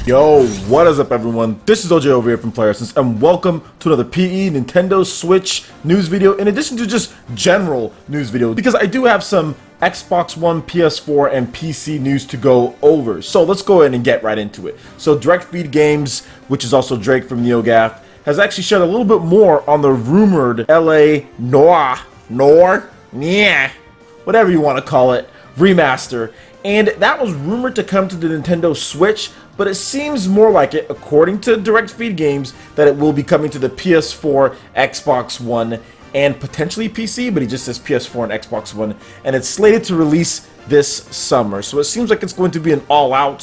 Yo, what is up everyone? This is OJ over here from PlayerEssence and welcome to another PE Nintendo Switch news video in addition to just general news videos because I do have some Xbox One, PS4, and PC news to go over. So let's go ahead and get right into it. So Direct Feed Games, which is also Drake from NeoGAF, has actually shared a little bit more on the rumored LA Noire, whatever you want to call it, remaster. And that was rumored to come to the Nintendo Switch, but it seems more like it, according to Direct Feed Games, that it will be coming to the PS4, Xbox One, and potentially PC, but he just says PS4 and Xbox One, and it's slated to release this summer. So it seems like it's going to be an all-out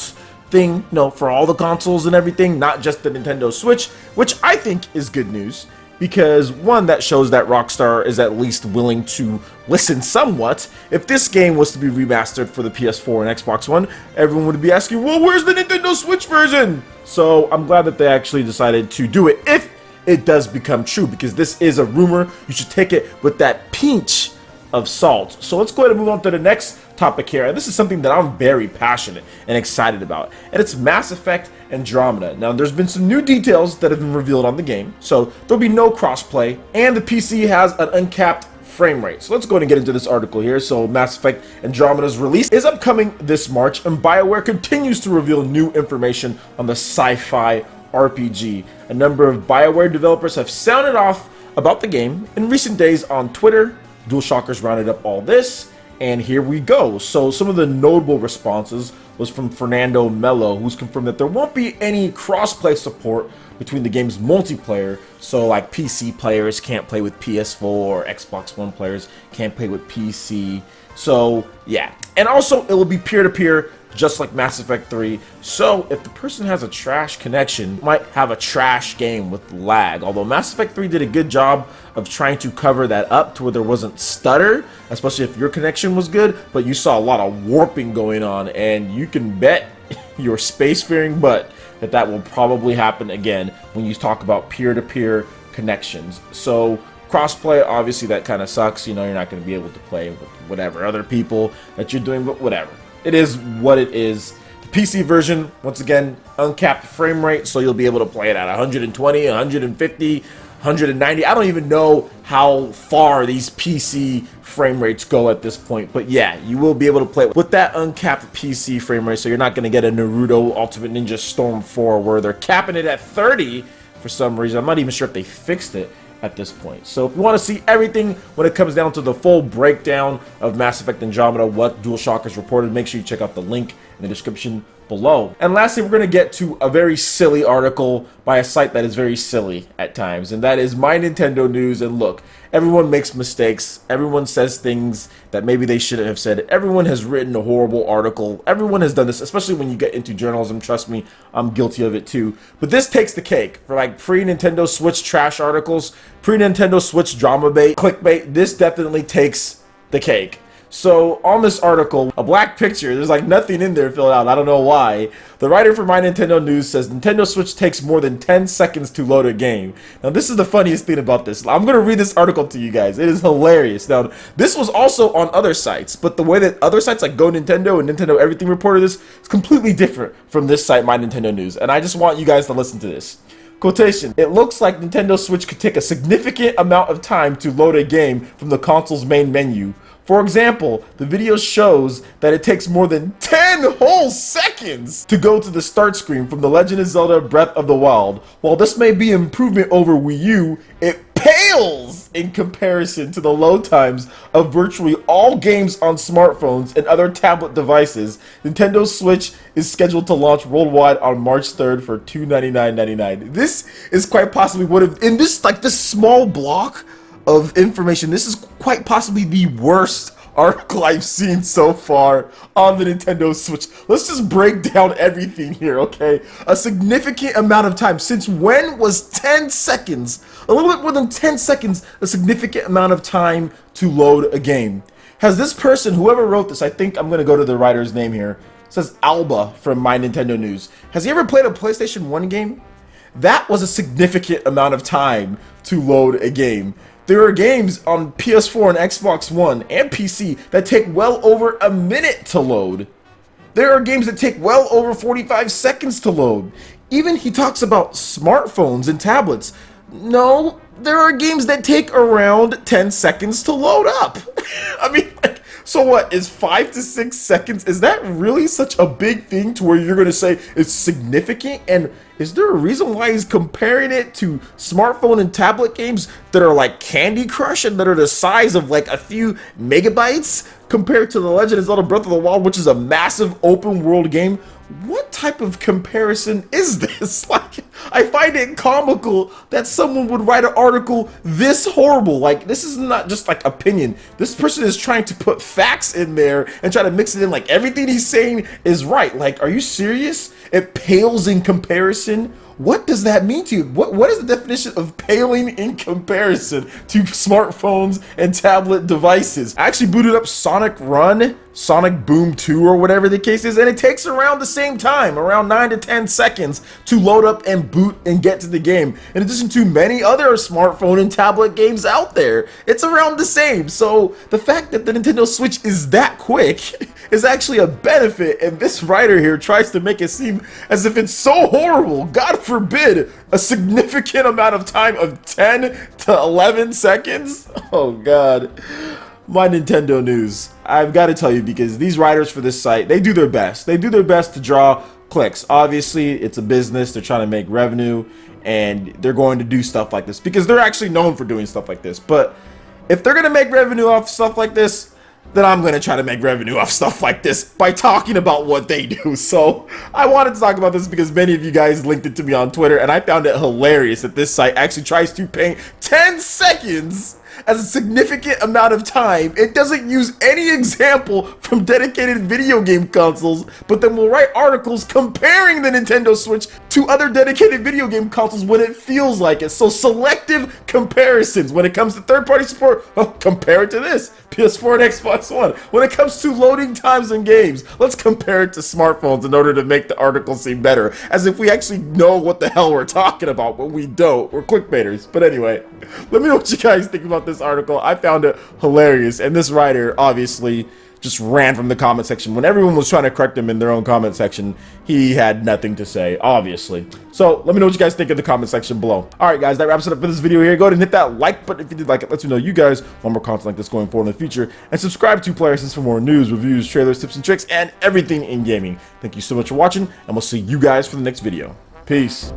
thing, you know, for all the consoles and everything, not just the Nintendo Switch, which I think is good news. Because, one, that shows that Rockstar is at least willing to listen somewhat. If this game was to be remastered for the PS4 and Xbox One, everyone would be asking, well, where's the Nintendo Switch version? So, I'm glad that they actually decided to do it, if it does become true, because this is a rumor. You should take it with that pinch of salt. So, let's go ahead and move on to the next topic here. And this is something that I'm very passionate and excited about, and it's Mass Effect Andromeda. Now, there's been some new details that have been revealed on the game, so there'll be no crossplay, and the PC has an uncapped frame rate. So let's go ahead and get into this article here. So Mass Effect Andromeda's release is upcoming this March, and BioWare continues to reveal new information on the sci-fi RPG. A number of BioWare developers have sounded off about the game in recent days on Twitter. DualShockers rounded up all this, and here we go. So some of the notable responses was from Fernando Mello, who's confirmed that there won't be any crossplay support between the game's multiplayer. So like PC players can't play with PS4, or Xbox One players can't play with PC. So yeah, and also it will be peer-to-peer, just like Mass Effect 3. So if the person has a trash connection, might have a trash game with lag. Although Mass Effect 3 did a good job of trying to cover that up to where there wasn't stutter, especially if your connection was good, but you saw a lot of warping going on, and you can bet your spacefaring butt that that will probably happen again when you talk about peer-to-peer connections. So crossplay, obviously that kind of sucks. You know, you're not going to be able to play with whatever other people that you're doing, but whatever. It is what it is. The PC version, once again, uncapped frame rate, so you'll be able to play it at 120, 150, 190. I don't even know how far these PC frame rates go at this point, but yeah, you will be able to play with that uncapped PC frame rate, so you're not going to get a Naruto Ultimate Ninja Storm 4 where they're capping it at 30 for some reason. I'm not even sure if they fixed it at this point. So if you want to see everything when it comes down to the full breakdown of Mass Effect Andromeda, what DualShockers reported, make sure you check out the link in the description below. And lastly, we're going to get to a very silly article by a site that is very silly at times, and that is My Nintendo News. And look, everyone makes mistakes, everyone says things that maybe they shouldn't have said. Everyone has written a horrible article, everyone has done this, especially when you get into journalism. Trust me, I'm guilty of it too. But this takes the cake for like pre-Nintendo Switch trash articles, pre-Nintendo Switch drama bait, clickbait. This definitely takes the cake. So on this article, a black picture, there's like nothing in there filled out, I don't know why. The writer for My Nintendo News says Nintendo Switch takes more than 10 seconds to load a game. Now this is the funniest thing about this. I'm going to read this article to you guys. It is hilarious. Now this was also on other sites, but the way that other sites like Go Nintendo and Nintendo Everything reported this is completely different from this site, My Nintendo News. And I just want you guys to listen to this. Quotation, it looks like Nintendo Switch could take a significant amount of time to load a game from the console's main menu. For example, the video shows that it takes more than 10 whole seconds to go to the start screen from The Legend of Zelda Breath of the Wild. While this may be an improvement over Wii U, it pales in comparison to the load times of virtually all games on smartphones and other tablet devices. Nintendo Switch is scheduled to launch worldwide on March 3rd for $299.99. This is quite possibly one of, in this small block of information, this is quite possibly the worst article I've seen so far on the Nintendo Switch. Let's just break down everything here, okay? A significant amount of time. Since when was 10 seconds, a little bit more than 10 seconds, a significant amount of time to load a game? Has this person, whoever wrote this, I think I'm going to go to the writer's name here, it says Alba from My Nintendo News. Has he ever played a PlayStation 1 game? That was a significant amount of time to load a game. There are games on PS4 and Xbox One and PC that take well over a minute to load. There are games that take well over 45 seconds to load. Even he talks about smartphones and tablets. No, there are games that take around 10 seconds to load up. I mean, like, so what, is 5 to 6 seconds, is that really such a big thing to where you're gonna say it's significant? And is there a reason why he's comparing it to smartphone and tablet games that are like Candy Crush and that are the size of like a few megabytes compared to The Legend of Zelda Breath of the Wild, which is a massive open world game? What type of comparison is this? Like, I find it comical that someone would write an article this horrible. Like, this is not just like opinion. This person is trying to put facts in there and try to mix it in like everything he's saying is right. Like, are you serious? It pales in comparison? What does that mean to you? What is the definition of paling in comparison to smartphones and tablet devices? I actually booted up Sonic Run, Sonic Boom 2 or whatever the case is, and it takes around the same time, around 9 to 10 seconds to load up and boot and get to the game. In addition to many other smartphone and tablet games out there, it's around the same. So the fact that the Nintendo Switch is that quick is actually a benefit, and this writer here tries to make it seem as if it's so horrible. God forbid a significant amount of time of 10 to 11 seconds. Oh god. My Nintendo news. I've got to tell you, because these writers for this site, they do their best. They do their best to draw clicks. Obviously, it's a business. They're trying to make revenue, and they're going to do stuff like this because they're actually known for doing stuff like this. But if they're going to make revenue off stuff like this, then I'm going to try to make revenue off stuff like this by talking about what they do. So I wanted to talk about this because many of you guys linked it to me on Twitter, and I found it hilarious that this site actually tries to paint 10 seconds as a significant amount of time. It doesn't use any example from dedicated video game consoles, but then will write articles comparing the Nintendo Switch to other dedicated video game consoles when it feels like it. So selective comparisons. When it comes to third-party support, oh, compare it to this, PS4 and Xbox One. When it comes to loading times in games, let's compare it to smartphones in order to make the article seem better, as if we actually know what the hell we're talking about, but we don't. We're clickbaiters. But anyway, let me know what you guys think about this article. I found it hilarious, and this writer obviously just ran from the comment section. When everyone was trying to correct him in their own comment section, he had nothing to say, obviously. So let me know what you guys think in the comment section below. Alright guys, that wraps it up for this video here. Go ahead and hit that like button if you did like it. Let me know you guys want more content like this going forward in the future. And subscribe to PlayerEssence for more news, reviews, trailers, tips and tricks, and everything in gaming. Thank you so much for watching, and we'll see you guys for the next video. Peace.